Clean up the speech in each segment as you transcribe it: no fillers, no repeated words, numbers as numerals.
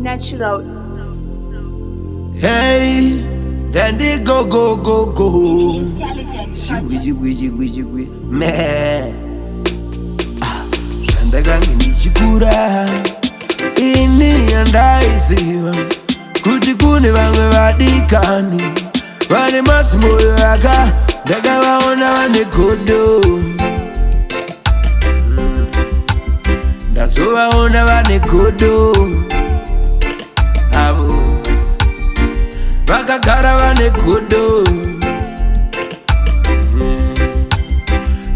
natural. Hey, then they go. Intelligent. Jigwi, man. Shandagangi nichikura ini andaiziva kuti kune vamwe vadikani vane masimoyo yaka ndakavaona vane godo ndazovaona vane godo avo vakagara vane godo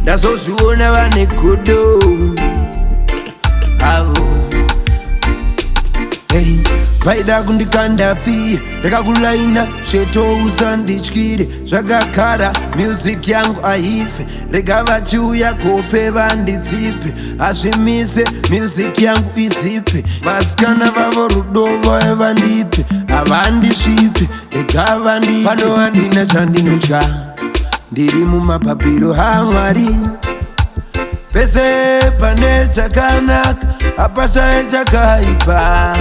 ndazozviona vane godo avo hey, vaida kundikanda fi rekakulaina cheto usandityire zvakagara music yangu aife rega vachiuya kope vandidzipe azvimise music yangu izipe vasikana vavo rudovo evandipe havandisvipe rega vandi pano handina chandinotya ndiri mumapapiro haMwari pese pane chakanaka hapashaya chakaipa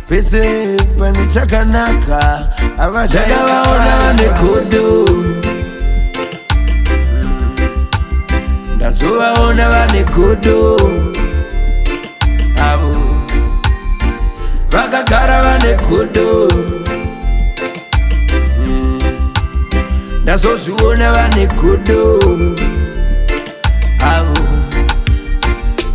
pese pane chakanaka havashayavaona vane godo ndazovaona vane godo avo vakagara vane godo ndazozviona vane godo avo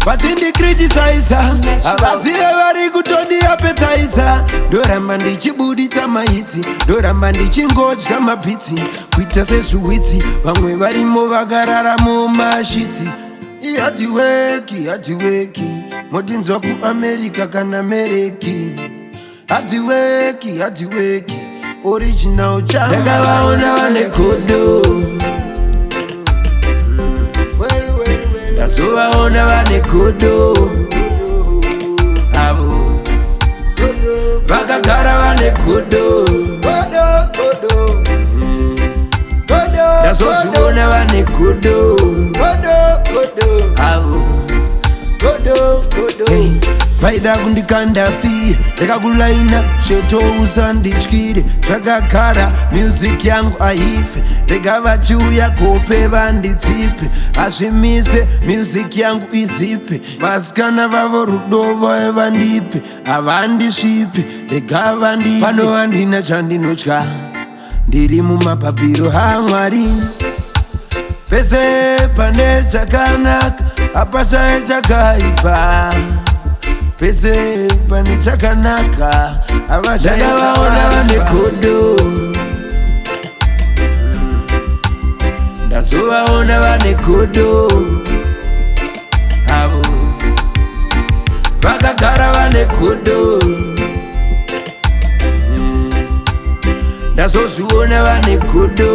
vachindikritisiza havazive vari kutondiapetaisa ndoramba ndichibudisa mahitsi ndoramba ndichingodya mapitsi kuita sezviwitsi vamwe varimo vakararamo mashitsi hadiweki motinzwa kuamerica kana mereki hadiweki original cha ndakavaona vane godo ndazovaona vane godo avo vakagara vane godo ndazozviona vane godo avo hey, vaida kundikanda fi rekakulaina cheto usandityire zvakagara music yangu aife rega vachiuya kope vandidzipe azvimise music yangu izipe vasikana vavo rudovo evandipe havandisvipe rega vandi pano handina chandinotya ndiri mumapapiro haMwari pese pane chakanaka hapashaya chakaipa pese pane chakanaka havashayavaona vane godo ndazovaona vane godo avo vakagara vane godo ndazozviona vane godo